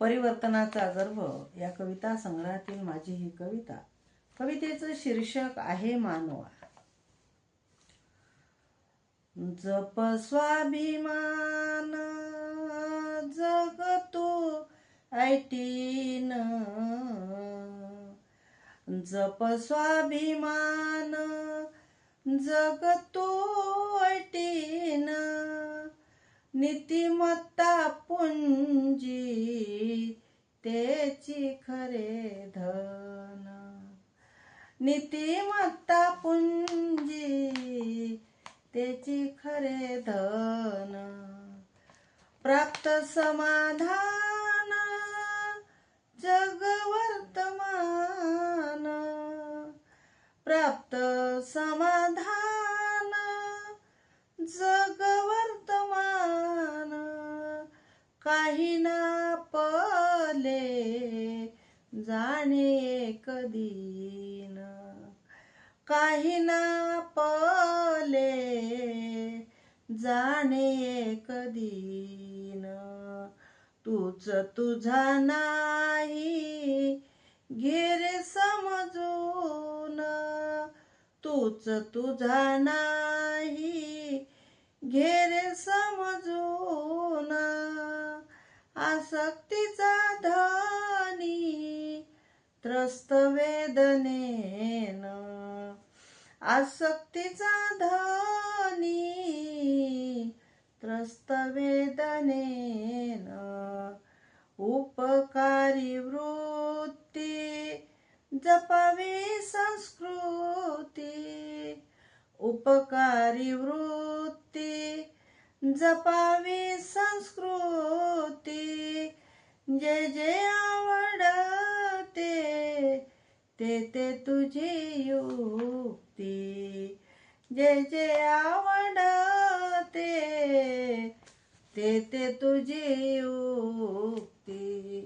परिवर्तनाचा गर्भ या कविता संग्रहातील माझी ही कविता. कवितेचं शीर्षक आहे मानवा. जप स्वाभिमान जग तू ऐटीन, जप स्वाभिमान जग तू ऐटीन, नीतिमत्ता पुंजी तेची खरे धन, नीतिमत्ता पुंजी तेची खरे धन, प्राप्त समाधान जग वर्तमान, प्राप्त समाधान जग वर्तमान, काही ना पले जाणे एक दिन, काही ना पले जाणे एक दिन, तूच तुझा नाही घे रे समजून, तूच तुझा नाही घे रे समजून, आसक्तीचा धनी त्रस्त वेदनेन, आसक्तीचा धनी त्रस्त वेदनेन, उपकारी वृत्ती जपावी संस्कृती, उपकारी वृत्ती जपावी संस्कृती, जे जे आवडते ते तुझी युक्ती, जे जे आवडते ते तुझी युक्ती.